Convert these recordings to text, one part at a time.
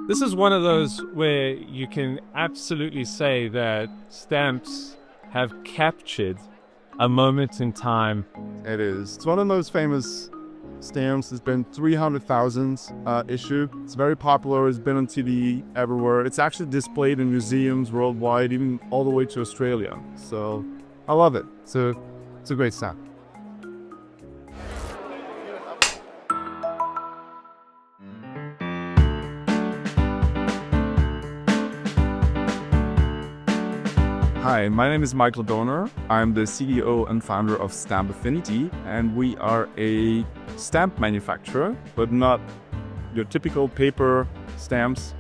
This is one of those where you can absolutely say that stamps have captured a moment in time. It is. It's one of the most famous stamps. There's been 300,000 issued. It's very popular. It's been on TV everywhere. It's actually displayed in museums worldwide, even all the way to Australia. So I love it. It's a great stamp. Hi, my name is Michael Dorner. I'm the CEO and founder of Stampfinity, and we are a stamp manufacturer, but not your typical paper stamps.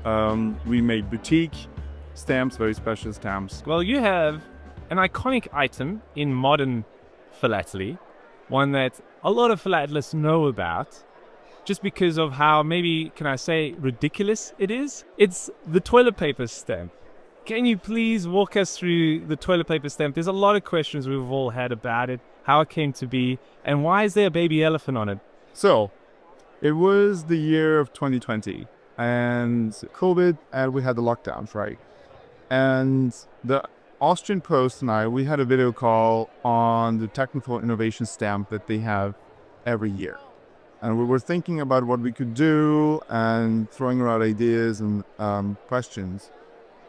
We make boutique stamps, very special stamps. Well, you have an iconic item in modern philately, one that a lot of philatelists know about, just because of how, maybe, can I say, ridiculous it is? It's the toilet paper stamp. Can you please walk us through the toilet paper stamp? There's a lot of questions we've all had about it, how it came to be, and why is there a baby elephant on it? So, it was the year of 2020, and COVID, and we had the lockdowns, right? And the Austrian Post and we had a video call on the technical innovation stamp that they have every year. And we were thinking about what we could do and throwing around ideas and questions.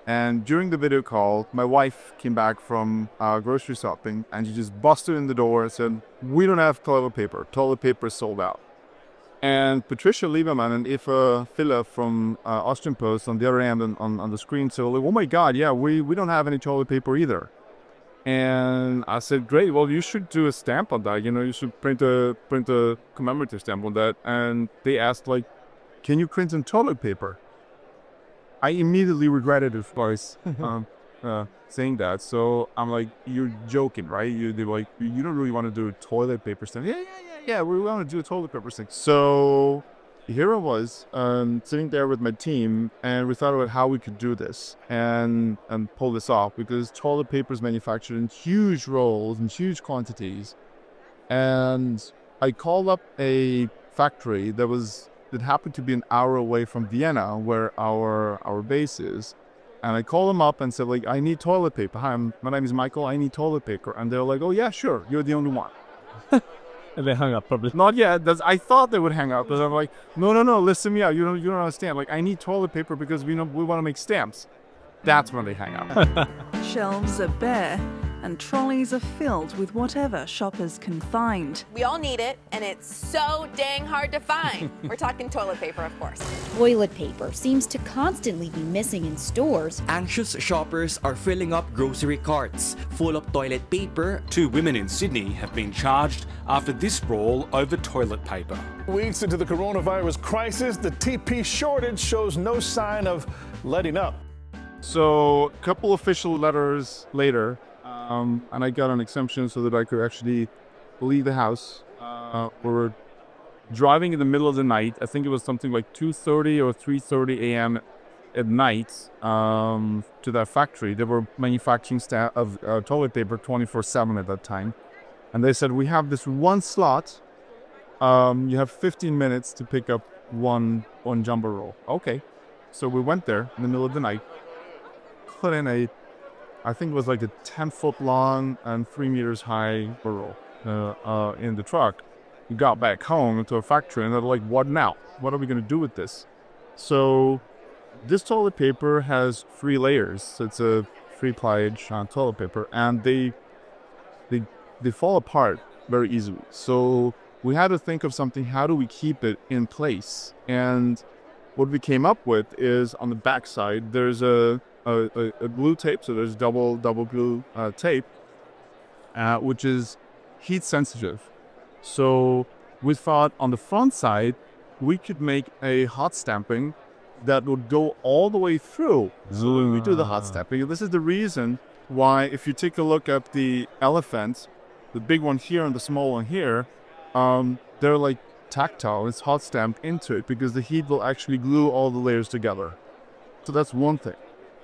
And during the video call, my wife came back from grocery shopping, and she just busted in the door and said, "We don't have toilet paper. Toilet paper is sold out." And Patricia Lieberman and Eva Filler from Austrian Post on the other end on the screen said, "Oh my God, yeah, we don't have any toilet paper either." And I said, "Great, well, you should do a stamp on that. You should print a commemorative stamp on that." And they asked, like, "Can you print in toilet paper?" I immediately regretted it, of course, saying that. So I'm like, "You're joking, right? They're like, you don't really want to do a toilet paper stamp?" Yeah. We want to do a toilet paper stamp. So here I was, sitting there with my team, and we thought about how we could do this and pull this off, because toilet paper is manufactured in huge rolls and huge quantities. And I called up a factory that happened to be an hour away from Vienna, where our base is. And I called them up and said, like, "I need toilet paper. Hi, my name is Michael. I need toilet paper." And they're like, "Oh yeah, sure. You're the only one." And they hung up, probably. Not yet. I thought they would hang up, but I'm like, no, listen me out. You don't understand. Like, I need toilet paper because we want to make stamps. That's when they hang up. Shelves are bare and trolleys are filled with whatever shoppers can find. We all need it, and it's so dang hard to find. We're talking toilet paper, of course. Toilet paper seems to constantly be missing in stores. Anxious shoppers are filling up grocery carts full of toilet paper. 2 women in Sydney have been charged after this brawl over toilet paper. Weeks into the coronavirus crisis, the TP shortage shows no sign of letting up. So a couple official letters later, and I got an exemption so that I could actually leave the house. We were driving in the middle of the night. I think it was something like 2:30 or 3:30 a.m. at night to that factory. They were manufacturing toilet paper 24/7 at that time. And they said, "We have this one slot. You have 15 minutes to pick up one jumbo roll." Okay. So we went there in the middle of the night, put in I think it was like a 10-foot long and 3 meters high roll in the truck. We got back home to a factory, and they're like, "What now? What are we going to do with this?" So this toilet paper has 3 layers. It's a 3-pliage toilet paper, and they fall apart very easily. So we had to think of something. How do we keep it in place? And what we came up with is, on the back side, there's a glue tape. So there's double glue tape, which is heat sensitive. So we thought on the front side, we could make a hot stamping that would go all the way through. So when we do the hot stamping, this is the reason why, if you take a look at the elephant, the big one here and the small one here, they're like tactile. It's hot stamped into it because the heat will actually glue all the layers together. So that's one thing.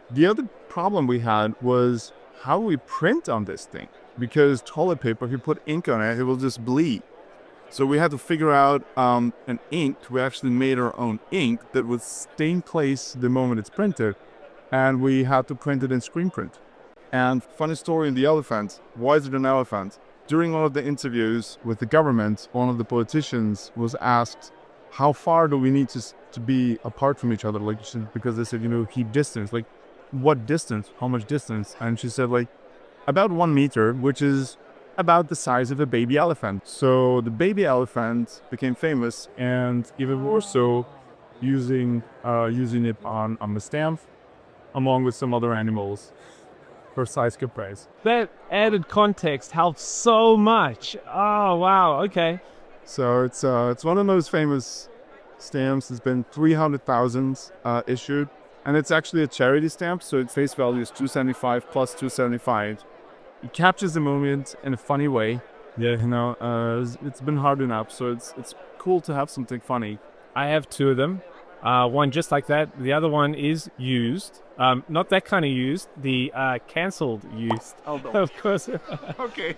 The other problem we had was, how do we print on this thing? Because toilet paper, if you put ink on it, it will just bleed. So we had to figure out an ink. We actually made our own ink that would stay in place the moment it's printed. And we had to print it in screen print. And funny story in the elephant. Why is it an elephant? During one of the interviews with the government, one of the politicians was asked, how far do we need to be apart from each other? Like, because they said, keep distance. Like, what distance? How much distance? And she said, like, about 1 meter, which is about the size of a baby elephant. So the baby elephant became famous, and even more so, using it on the stamp, along with some other animals for size praise. That added context helps so much. Oh, wow. Okay. So it's one of those famous stamps. It's been 300,000 issued, and it's actually a charity stamp. So its face value is 275 plus 275. It captures the moment in a funny way. Yeah, it's been hard enough, so it's cool to have something funny. I have 2 of them. One just like that. The other one is used. Not that kind of used. The cancelled used. Oh, no. Of course. Okay.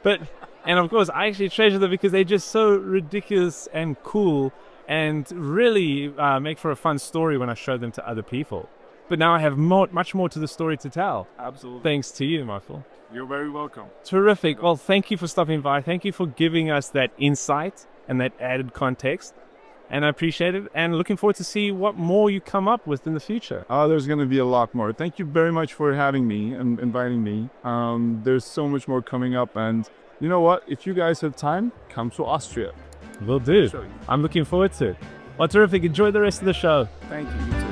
And of course, I actually treasure them because they're just so ridiculous and cool, and really make for a fun story when I show them to other people. But now I have much more to the story to tell. Absolutely. Thanks to you, Michael. You're very welcome. Terrific. Well, thank you for stopping by. Thank you for giving us that insight and that added context. And I appreciate it, and looking forward to see what more you come up with in the future. There's going to be a lot more. Thank you very much for having me and inviting me. There's so much more coming up, and you know what? If you guys have time, come to Austria. Will do. I'm looking forward to it. Well, terrific. Enjoy the rest of the show. Thank you.